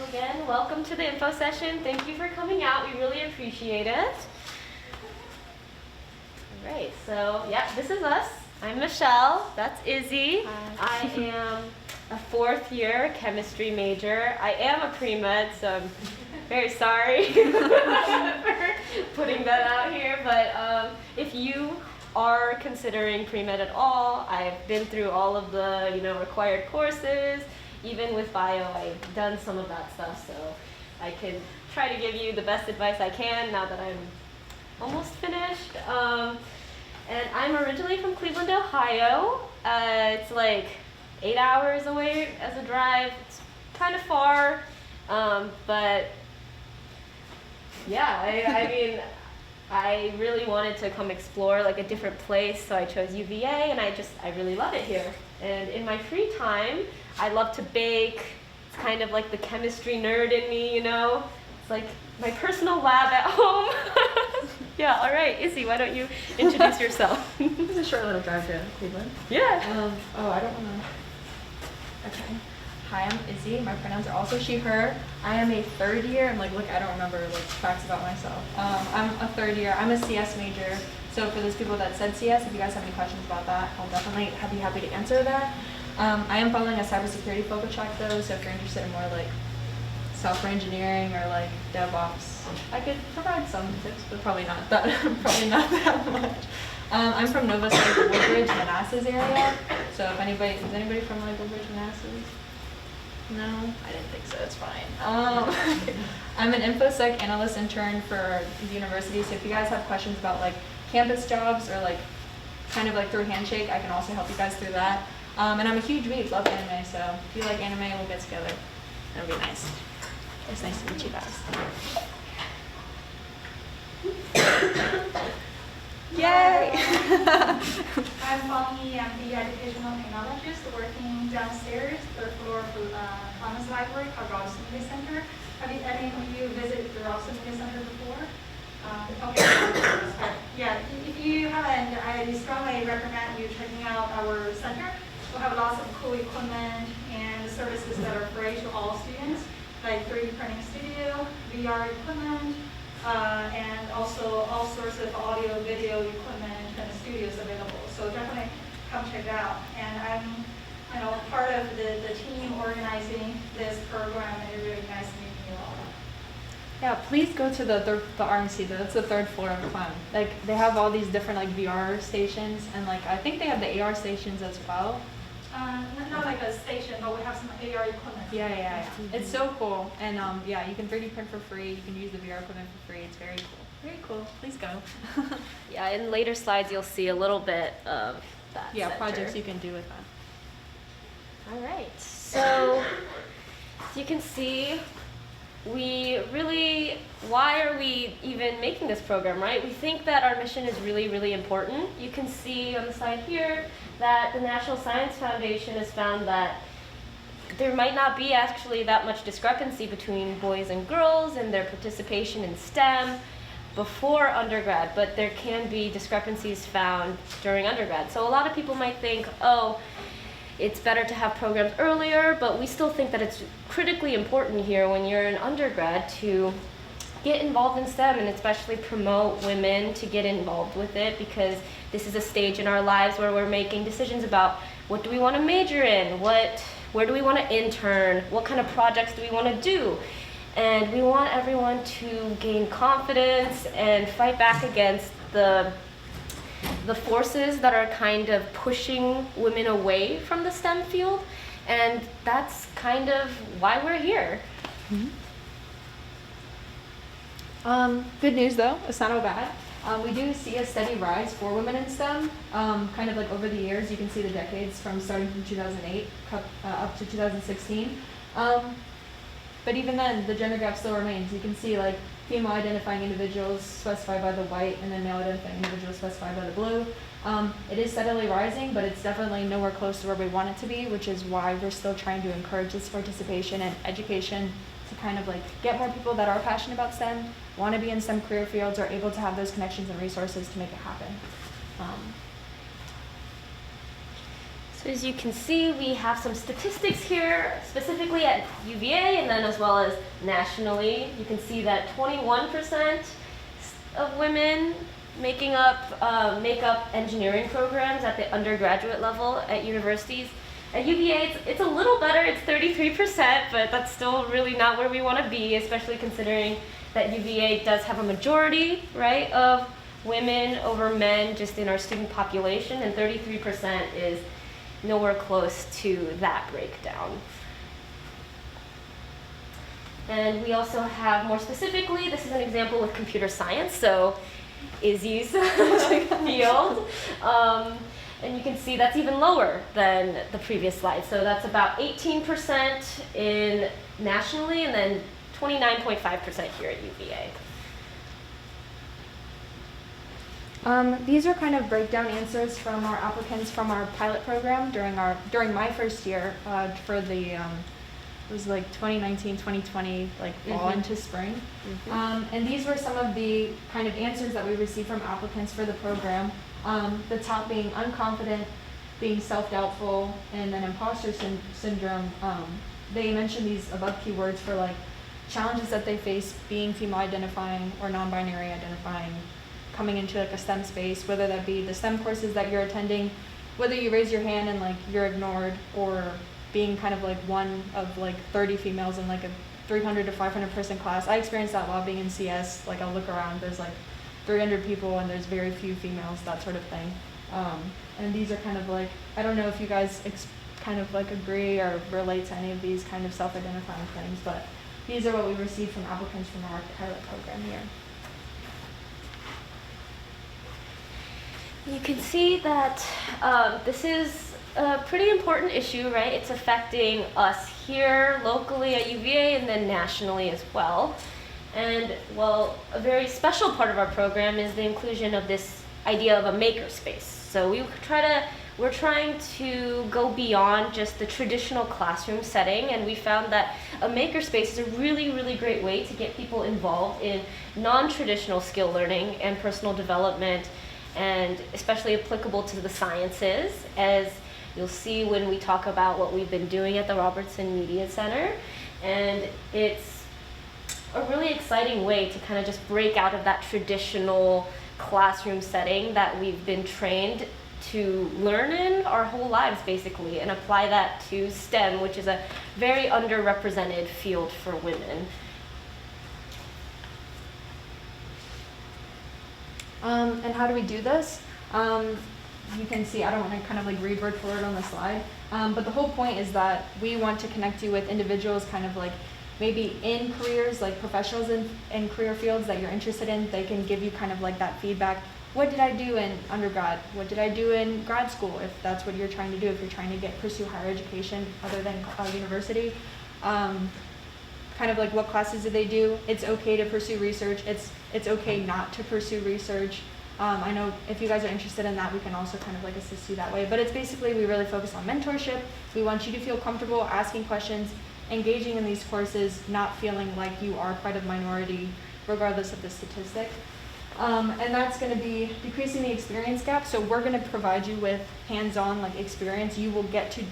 again, welcome to the info session. Thank you for coming out. We really appreciate it. All right, so yeah, this is us. I'm Michelle. That's Izzy. Hi. I am a fourth year chemistry major. I am a pre-med, so I'm very sorry for putting that out here. But if you are considering pre-med at all, I've been through all of the required courses. Even with bio, I've done some of that stuff, so I can try to give you the best advice I can now that I'm almost finished. And I'm originally from Cleveland, Ohio. It's like 8 hours away as a drive. It's kind of far, but yeah, I mean, I really wanted to come explore like a different place, so I chose UVA, and I really love it here. And in my free time, I love to bake. It's kind of like the chemistry nerd in me, It's like my personal lab at home. Yeah, all right, Izzy, why don't you introduce yourself? It's a short little drive to Cleveland. Yeah. I don't want to. Okay. Hi, I'm Izzy. My pronouns are also she, her. I am a third year. I don't remember facts about myself. I'm a third year. I'm a CS major. So for those people that said CS, if you guys have any questions about that, I'll definitely be happy to answer that. I am following a cybersecurity focus track though, so if you're interested in more software engineering or DevOps, I could provide some tips, but probably not that much. I'm from Nova Scotia, Woodbridge, Manassas area. So if is anybody from Woodbridge, Manassas? No, I didn't think so. It's fine. I'm an InfoSec analyst intern for the university. So if you guys have questions about campus jobs or through Handshake, I can also help you guys through that. And I'm a huge geek, love anime. So if you like anime, we'll get together. It'll be nice. It's nice to meet you guys. Yay! I'm Bonnie. I'm the educational technologist working downstairs, third floor of the Commons Library called Robson Media Center. Have any of you visited the Robson Media Center before? Okay. Yeah, if you haven't, I strongly recommend you checking out our center. We'll have lots of cool equipment and services that are free to all students, like 3D printing studio, VR equipment, and also all sorts of audio, video equipment and studios available. So definitely come check it out. And I'm part of the team organizing this program, and it's really nice meeting you all. Yeah, please go to the RMC. That's the third floor of Clem. They have all these different VR stations, and I think they have the AR stations as well. Not like a station, but we have some AR equipment. Yeah. It's so cool, and you can 3D print for free. You can use the VR equipment for free. It's very cool. Very cool. Please go. Yeah, in later slides you'll see a little bit of that. Yeah, center. projects you can do with that. All right, so as you can see, why are we even making this program, right? We think that our mission is really, really important. You can see on the side here that the National Science Foundation has found that there might not be actually that much discrepancy between boys and girls and their participation in STEM before undergrad, but there can be discrepancies found during undergrad. So a lot of people might think, it's better to have programs earlier, but we still think that it's critically important here when you're an undergrad to get involved in STEM and especially promote women to get involved with it, because this is a stage in our lives where we're making decisions about what do we want to major in, where do we want to intern, what kind of projects do we want to do. And we want everyone to gain confidence and fight back against the forces that are kind of pushing women away from the STEM field, and that's kind of why we're here. Good news though, it's not all bad. We do see a steady rise for women in STEM, over the years. You can see the decades starting from 2008 up to 2016. But even then, the gender gap still remains. You can see female identifying individuals specified by the white, and then male identifying individuals specified by the blue. It is steadily rising, but it's definitely nowhere close to where we want it to be, which is why we're still trying to encourage this participation and education to get more people that are passionate about STEM, want to be in STEM career fields, are able to have those connections and resources to make it happen. So As you can see, we have some statistics here, specifically at UVA and then as well as nationally. You can see that 21% of women make up engineering programs at the undergraduate level at universities. At UVA, it's a little better, it's 33%, but that's still really not where we want to be, especially considering that UVA does have a majority, right, of women over men just in our student population, and 33% is nowhere close to that breakdown. And we also have, more specifically, this is an example with computer science, so Izzy's field. And you can see that's even lower than the previous slide. So that's about 18% nationally, and then 29.5% here at UVA. These are kind of breakdown answers from our applicants from our pilot program during my first year for the it was like 2019, 2020, like fall into spring. And these were some of the kind of answers that we received from applicants for the program. The top being unconfident, being self-doubtful, and then imposter syndrome. They mentioned these above keywords for like challenges that they face being female identifying or non-binary identifying, coming into like a STEM space, whether that be the STEM courses that you're attending, whether you raise your hand and like you're ignored, or being kind of like one of like 30 females in like a 300 to 500 person class. I experienced that while being in CS. Like I'll look around, there's like 300 people and there's very few females, that sort of thing. And these are kind of like, I don't know if you guys kind of like agree or relate to any of these kind of self-identifying things, but these are what we received from applicants from our pilot program here. You can see that this is a pretty important issue, right? It's affecting us here locally at UVA and then nationally as well. And well, a very special part of our program is the inclusion of this idea of a makerspace. So we're trying to go beyond just the traditional classroom setting, and we found that a makerspace is a really, really great way to get people involved in non-traditional skill learning and personal development, and especially applicable to the sciences, as you'll see when we talk about what we've been doing at the Robertson Media Center. And it's a really exciting way to kind of just break out of that traditional classroom setting that we've been trained to learn in our whole lives, basically, and apply that to STEM, which is a very underrepresented field for women. And how do we do this? You can see, I don't want to kind of like read word for word on the slide, but the whole point is that we want to connect you with individuals kind of like maybe in careers, like professionals in career fields that you're interested in. They can give you kind of like that feedback. What did I do in undergrad? What did I do in grad school, if that's what you're trying to do, if you're trying to pursue higher education other than university? Kind of like what classes did they do? It's okay to pursue research. It's okay not to pursue research. I know if you guys are interested in that, we can also kind of like assist you that way. But it's basically, we really focus on mentorship. We want you to feel comfortable asking questions, engaging in these courses, not feeling like you are part of minority, regardless of the statistic. And that's going to be decreasing the experience gap. So we're going to provide you with hands-on like experience. You will get to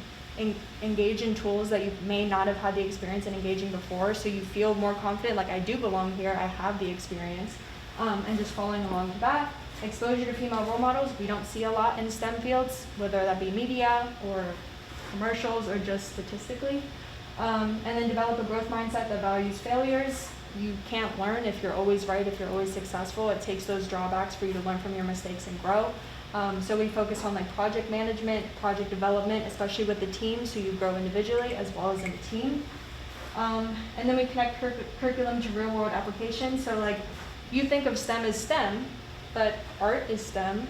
engage in tools that you may not have had the experience in engaging before, so you feel more confident, like I do belong here, I have the experience, and just following along with that. Exposure to female role models, we don't see a lot in STEM fields, whether that be media or commercials or just statistically. And then develop a growth mindset that values failures. You can't learn if you're always right, if you're always successful. It takes those drawbacks for you to learn from your mistakes and grow. So we focus on like project management, project development, especially with the team, so you grow individually as well as in a team. And then we connect curriculum to real world application. So like you think of STEM as STEM, but art is STEM,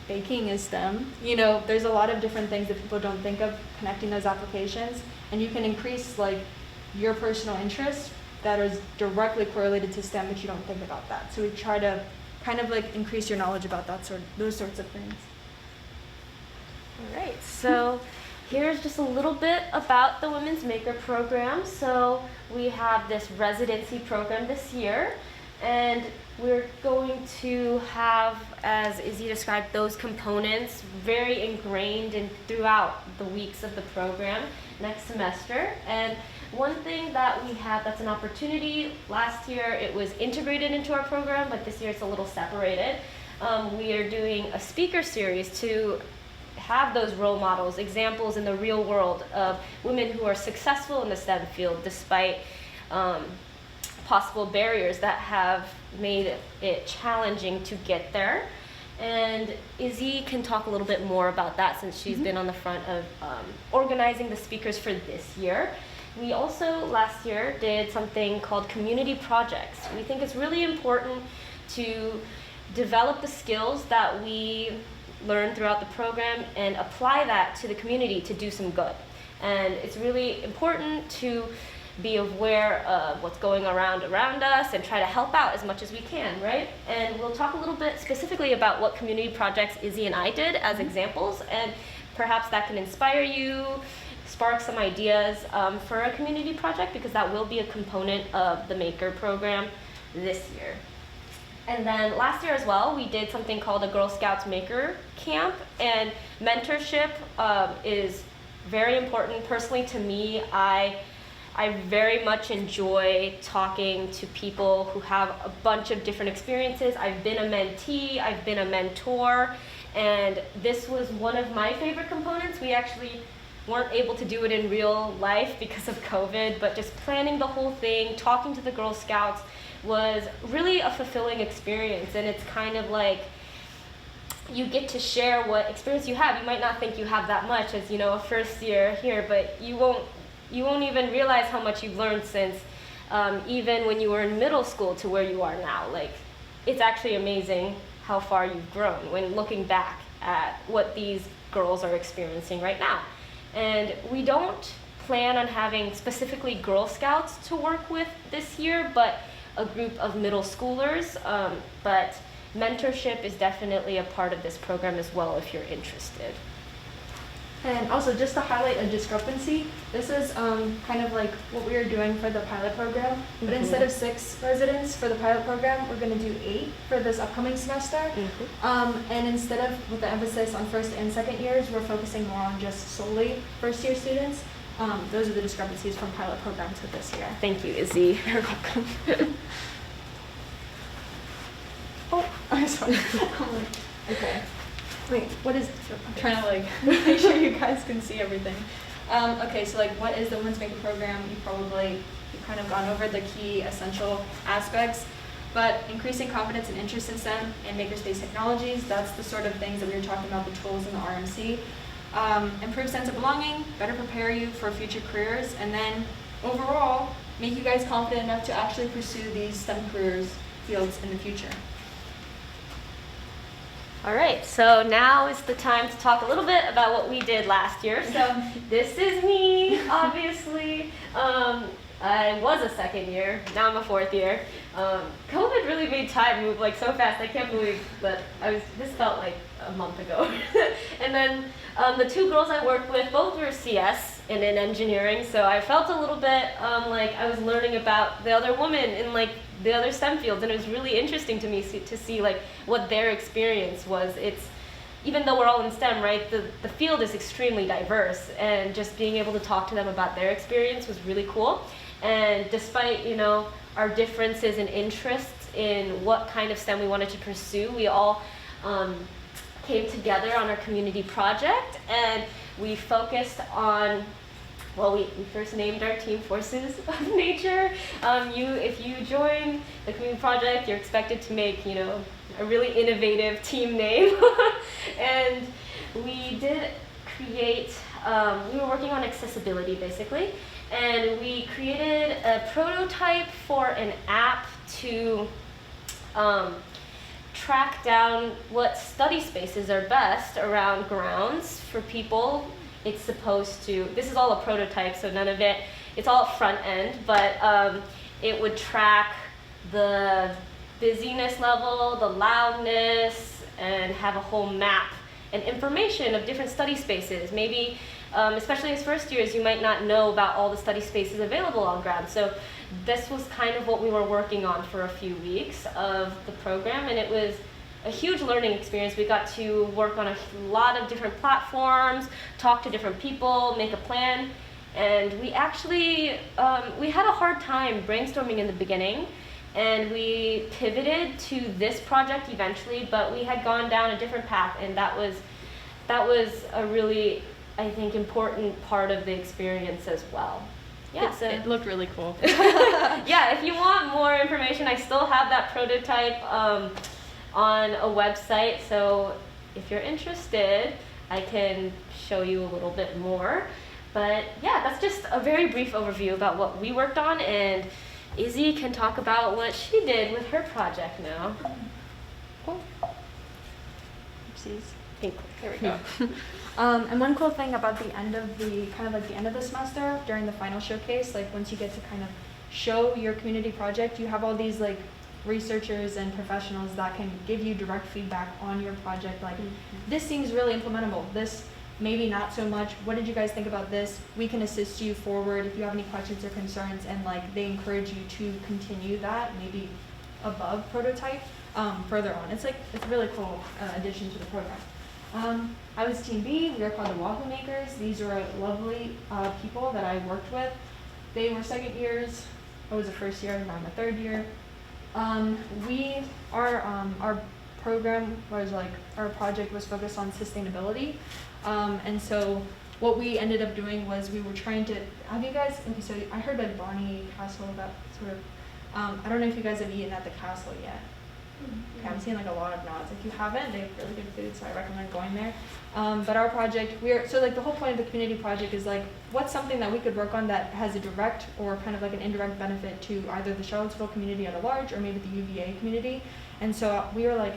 baking is STEM. You know, there's a lot of different things that people don't think of connecting those applications, and you can increase like your personal interests that is directly correlated to STEM, but you don't think about that. So we try to kind of like increase your knowledge about those sorts of things. All right, so here's just a little bit about the Women's Maker program. So we have this residency program this year, And we're going to have, as Izzy described, those components very ingrained in throughout the weeks of the program next semester. And one thing that we have that's an opportunity, last year it was integrated into our program, but this year it's a little separated. We are doing a speaker series to have those role models, examples in the real world of women who are successful in the STEM field despite possible barriers that have made it challenging to get there. And Izzy can talk a little bit more about that since she's been on the front of organizing the speakers for this year. We also last year did something called community projects. We think it's really important to develop the skills that we learn throughout the program and apply that to the community to do some good. And it's really important to be aware of what's going around us and try to help out as much as we can, right? And we'll talk a little bit specifically about what community projects Izzy and I did as examples, and perhaps that can inspire you, spark some ideas for a community project, because that will be a component of the Maker program this year. And then last year as well, we did something called a Girl Scouts Maker Camp, and mentorship is very important. Personally, to me, I very much enjoy talking to people who have a bunch of different experiences. I've been a mentee, I've been a mentor, and this was one of my favorite components. We actually weren't able to do it in real life because of COVID, but just planning the whole thing, talking to the Girl Scouts was really a fulfilling experience. And it's kind of like you get to share what experience you have. You might not think you have that much as, a first year here, but you won't even realize how much you've learned since even when you were in middle school to where you are now. Like, it's actually amazing how far you've grown when looking back at what these girls are experiencing right now. And we don't plan on having specifically Girl Scouts to work with this year, but a group of middle schoolers. But mentorship is definitely a part of this program as well if you're interested. And also, just to highlight a discrepancy, this is kind of like what we were doing for the pilot program, but instead of 6 residents for the pilot program, we're going to do 8 for this upcoming semester. And instead of with the emphasis on first and second years, we're focusing more on just solely first year students. Those are the discrepancies from pilot program to this year. Thank you, Izzy. You're welcome. Oh, I'm sorry. Okay. Wait, what is, I'm trying to make sure you guys can see everything. Okay, so what is the Women's Maker Program? You've kind of gone over the key essential aspects, but increasing confidence and interest in STEM and makerspace technologies, that's the sort of things that we were talking about, the tools in the RMC. Improve sense of belonging, better prepare you for future careers, and then overall, make you guys confident enough to actually pursue these STEM fields in the future. All right, so now is the time to talk a little bit about what we did last year. So this is me, obviously. I was a second year, now I'm a fourth year. COVID really made time move so fast. I can't believe that this felt like a month ago. And then the 2 girls I worked with, both were CS and in engineering, so I felt a little bit like I was learning about the other women in the other STEM fields, and it was really interesting to me to see what their experience was. It's, even though we're all in STEM, right, the field is extremely diverse, and just being able to talk to them about their experience was really cool. And despite, our differences in interests in what kind of STEM we wanted to pursue, we all came together on our community project, and we focused on, we first named our team Forces of Nature. If you join the community project, you're expected to make, a really innovative team name. And we did create, we were working on accessibility basically, and we created a prototype for an app to track down what study spaces are best around grounds for people. It's supposed to, this is all a prototype, so none of it, it's all front end, but it would track the busyness level, the loudness, and have a whole map and information of different study spaces. Maybe especially as first years, you might not know about all the study spaces available on ground. So this was kind of what we were working on for a few weeks of the program, and it was a huge learning experience. We got to work on a lot of different platforms, talk to different people, make a plan, and we actually, we had a hard time brainstorming in the beginning, and we pivoted to this project eventually, but we had gone down a different path, and that was a really, I think, important part of the experience as well. Yeah, so It looked really cool. yeah, if you want more information, I still have that prototype on a website, so if you're interested, I can show you a little bit more. But yeah, that's just a very brief overview about what we worked on, and Izzy can talk about what she did with her project now. Cool. Oopsies. There we go. And one cool thing about the end of the end of the semester during the final showcase, like once you get to kind of show your community project, you have all these like researchers and professionals that can give you direct feedback on your project. Like, this seems really implementable. This maybe not so much. What did you guys think about this? We can assist you forward if you have any questions or concerns, and like they encourage you to continue that maybe above prototype further on. It's a really cool addition to the program. I was Team B. We are called the Wahoo Makers. These are lovely people that I worked with. They were second years. I was a first year, now I'm a third year. Our program was our project was focused on sustainability. And so what we ended up doing was we were trying to, have you guys, okay, so I heard like Bonnie Castle, that sort of, I don't know if you guys have eaten at the castle yet. Okay, I'm seeing like a lot of nods. If you haven't, they have really good food, so I recommend going there. But our project, so like the whole point of the community project is like, what's something that we could work on that has a direct or kind of like an indirect benefit to either the Charlottesville community at a large or maybe the UVA community. And so we were like,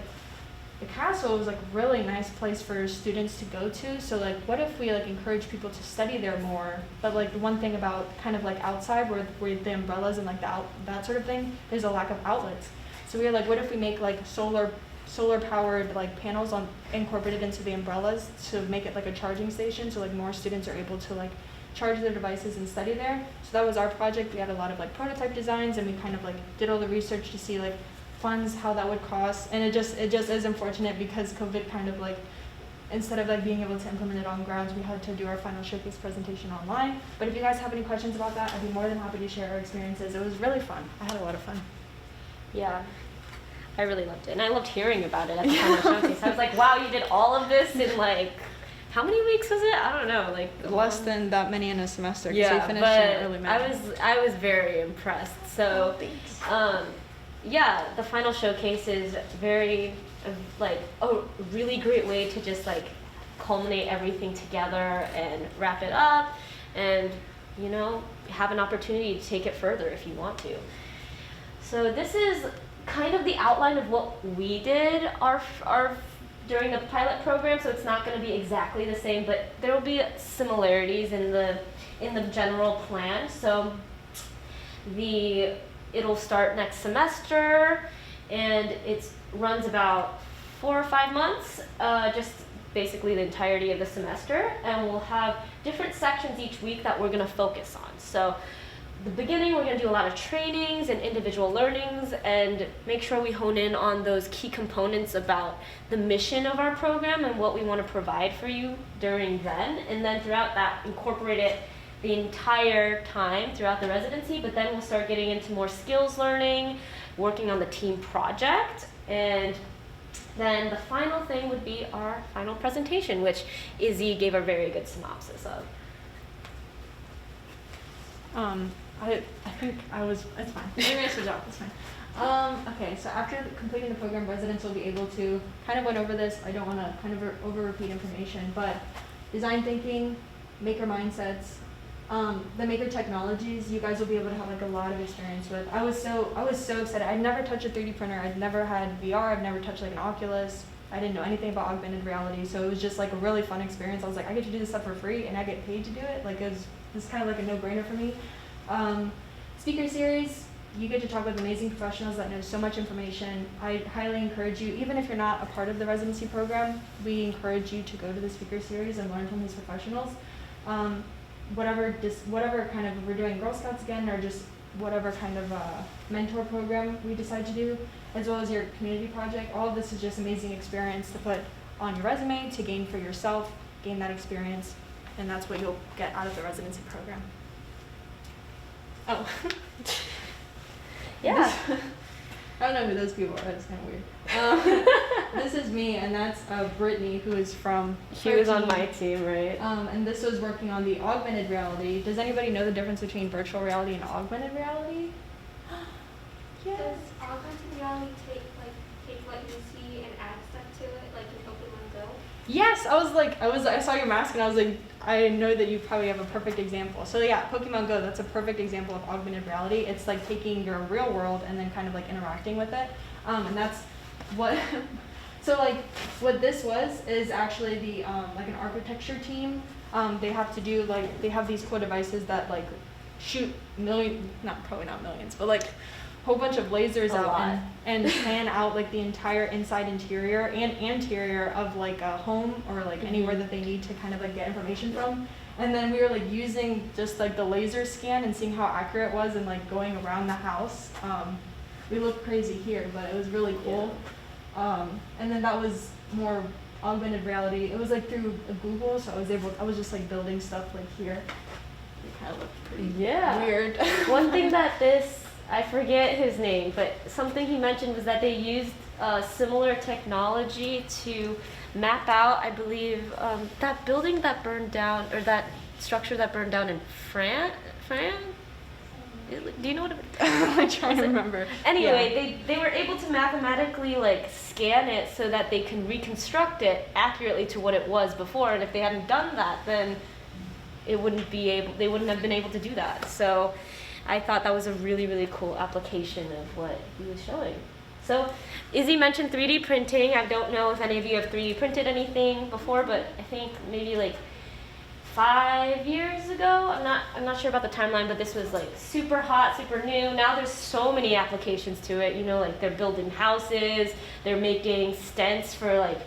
the castle was like a really nice place for students to go to. So like, what if we like encourage people to study there more? But like the one thing about kind of like outside where the umbrellas and like that sort of thing, there's a lack of outlets. So we were like, what if we make like solar powered like panels incorporated into the umbrellas to make it like a charging station, so like more students are able to like charge their devices and study there. So that was our project. We had a lot of like prototype designs, and we kind of like did all the research to see like funds, how that would cost. And it just is unfortunate because COVID kind of like, instead of like being able to implement it on grounds, we had to do our final showcase presentation online. But if you guys have any questions about that, I'd be more than happy to share our experiences. It was really fun. I had a lot of fun. Yeah, I really loved it, and I loved hearing about it at the final showcase. I was like, wow, you did all of this in like, how many weeks was it? I don't know, like less than that many in a semester. Yeah, we finished but in early May. I was very impressed. So, yeah, the final showcase is very like a really great way to just like culminate everything together and wrap it up, and you know, have an opportunity to take it further if you want to. So this is kind of the outline of what we did during the pilot program. So it's not going to be exactly the same, but there will be similarities in the general plan. So it'll start next semester, and it runs about 4 or 5 months, just basically the entirety of the semester, and we'll have different sections each week that we're going to focus on. So the beginning, we're going to do a lot of trainings and individual learnings and make sure we hone in on those key components about the mission of our program and what we want to provide for you during then. And then throughout that, incorporate it the entire time throughout the residency. But then we'll start getting into more skills learning, working on the team project. And then the final thing would be our final presentation, which Izzy gave a very good synopsis of. I think it's fine. Maybe I switch off, it's fine. Okay, so after completing the program, residents will be able to, kind of went over this, I don't want to kind of over-repeat information, but design thinking, maker mindsets, the maker technologies, you guys will be able to have like a lot of experience with. I was so excited. I'd never touched a 3D printer. I'd never had VR. I've never touched like an Oculus. I didn't know anything about augmented reality, so it was just like a really fun experience. I was like, I get to do this stuff for free, and I get paid to do it. Like, it's kind of like a no-brainer for me. Speaker series, you get to talk with amazing professionals that know so much information. I highly encourage you, even if you're not a part of the residency program, we encourage you to go to the speaker series and learn from these professionals. whatever kind of, we're doing Girl Scouts again, or just whatever kind of mentor program we decide to do, as well as your community project. All of this is just amazing experience to put on your resume, to gain for yourself, gain that experience, and that's what you'll get out of the residency program. Oh. Yeah. I don't know who those people are, it's kind of weird. This is me, and that's Brittany, who is from She was on my team, right? and this was working on the augmented reality. Does anybody know the difference between virtual reality and augmented reality? Does augmented reality take what you see and add stuff to it, like in Pokemon Go? Yes, I saw your mask and I was like, I know that you probably have a perfect example. So yeah, Pokemon Go, that's a perfect example of augmented reality. It's like taking your real world and then kind of like interacting with it. And that's what, so like what this was is actually the, like an architecture team. They have to do like, they have these cool devices that like shoot probably not millions, but like whole bunch of lasers out and pan out like the entire inside, interior and anterior of like a home or like anywhere that they need to kind of like get information from. And then we were like using just like the laser scan and seeing how accurate it was and like going around the house. We looked crazy here, but it was really cool. And then that was more augmented reality. It was like through Google, so I was just like building stuff like here. It kind of looked pretty weird. One thing that I forget his name, but something he mentioned was that they used similar technology to map out, I believe, that building that burned down, or that structure that burned down in France? Do you know what it is? I'm trying to remember. Anyway, they were able to mathematically like scan it so that they can reconstruct it accurately to what it was before, and if they hadn't done that, then they wouldn't have been able to do that. So I thought that was a really, really cool application of what he was showing. So Izzy mentioned 3D printing. I don't know if any of you have 3D printed anything before, but I think maybe like 5 years ago. I'm not sure about the timeline, but this was like super hot, super new. Now there's so many applications to it. You know, like they're building houses, they're making stents for like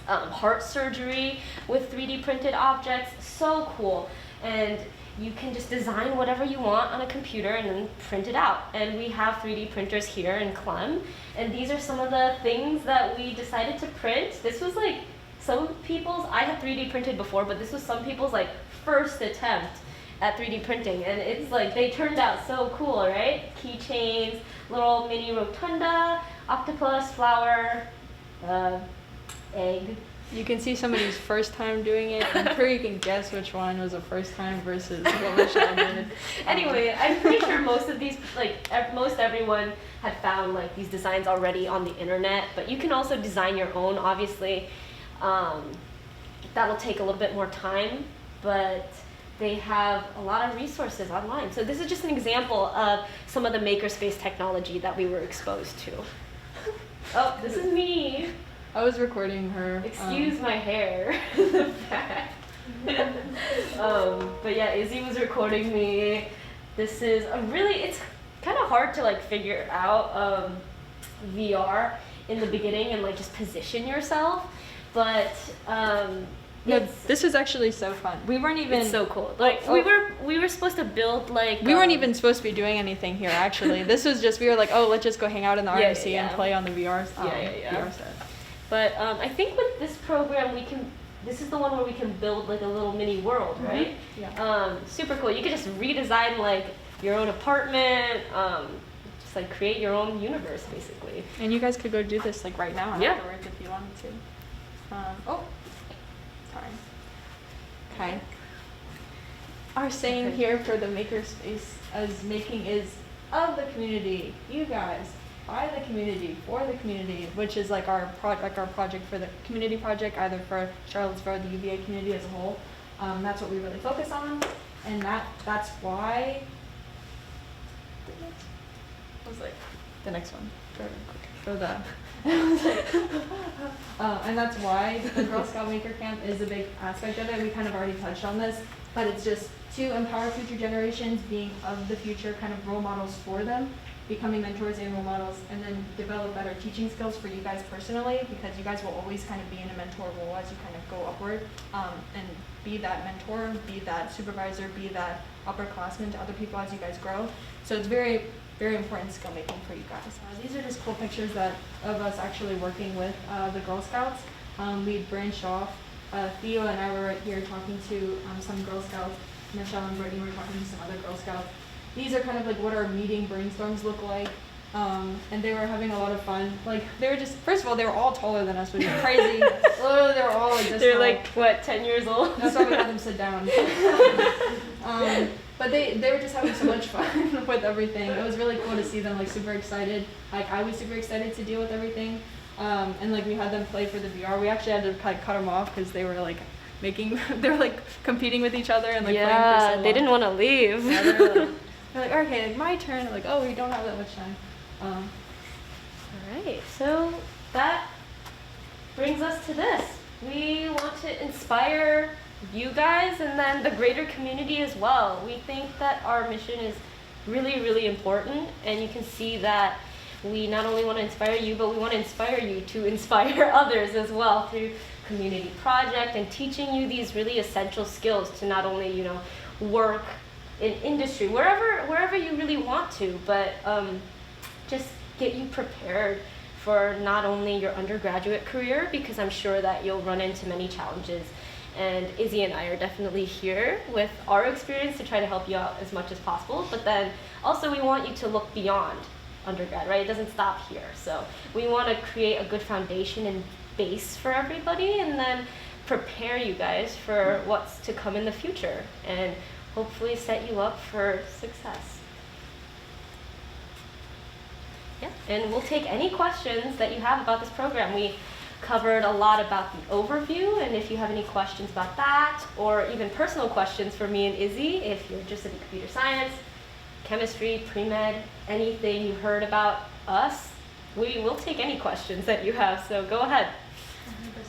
heart surgery with 3D printed objects. So cool. And you can just design whatever you want on a computer and then print it out. And we have 3D printers here in Clem. And these are some of the things that we decided to print. This was like some people's, I had 3D printed before, but this was some people's like first attempt at 3D printing. And it's like, they turned out so cool, right? Keychains, little mini rotunda, octopus, flower, egg. You can see somebody's first time doing it. I'm sure you can guess which one was a first time versus what Michelle did. Anyway, I'm pretty sure most of these, like most everyone had found like these designs already on the internet, but you can also design your own, obviously. That'll take a little bit more time, but they have a lot of resources online. So this is just an example of some of the makerspace technology that we were exposed to. Oh, this is me. I was recording her. Excuse my hair in the back. But yeah, Izzy was recording me. This is it's kind of hard to like figure out VR in the beginning and like just position yourself. But no, this is actually so fun. We weren't even. It's so cool. Like we were supposed to build like. We weren't even supposed to be doing anything here. Actually, this was just we were like, oh, let's just go hang out in the RMC and play on the VR. VR set. But I think with this program this is the one where we can build like a little mini world, right? Yeah. Super cool. You could just redesign like your own apartment, just like create your own universe basically. And you guys could go do this like right now afterwards if you wanted to. Sorry. Okay. Our saying here for the makerspace as making is of the community, you guys. By the community, for the community, which is like our project for the community project, either for Charlottesville or the UVA community as a whole. That's what we really focus on, and that's why. I was like, the next one. Go that. And that's why the Girl Scout Maker Camp is a big aspect of it. We kind of already touched on this, but it's just to empower future generations, being of the future, kind of role models for them. becoming mentors and role models, and then develop better teaching skills for you guys personally, because you guys will always kind of be in a mentor role as you kind of go upward, and be that mentor, be that supervisor, be that upperclassman to other people as you guys grow. So it's very, very important skill making for you guys. These are just cool pictures of us actually working with the Girl Scouts. We branched off. Theo and I were right here talking to some Girl Scouts. Michelle and Brittany were talking to some other Girl Scouts. These are kind of like what our meeting brainstorms look like. And they were having a lot of fun. Like, they were just, first of all, they were all taller than us, which is crazy. Literally, they were all like this. They're like, what, 10 years old? That's why we had them sit down. But they were just having so much fun with everything. It was really cool to see them like super excited. Like, I was super excited to deal with everything. And like we had them play for the VR. We actually had to cut them off because they were like they were like competing with each other and like playing for so long. They didn't want to leave. Yeah, they're like, okay, like, my turn. Like, oh, we don't have that much time. All right, so that brings us to this. We want to inspire you guys and then the greater community as well. We think that our mission is really, really important, and you can see that we not only want to inspire you, but we want to inspire you to inspire others as well through community project and teaching you these really essential skills to not only, you know, work in industry, wherever you really want to, but just get you prepared for not only your undergraduate career, because I'm sure that you'll run into many challenges. And Izzy and I are definitely here with our experience to try to help you out as much as possible. But then also we want you to look beyond undergrad, right? It doesn't stop here. So we want to create a good foundation and base for everybody, and then prepare you guys for what's to come in the future, and hopefully set you up for success. Yeah, and we'll take any questions that you have about this program. We covered a lot about the overview, and if you have any questions about that, or even personal questions for me and Izzy, if you're interested in computer science, chemistry, pre-med, anything you heard about us, we will take any questions that you have, so go ahead.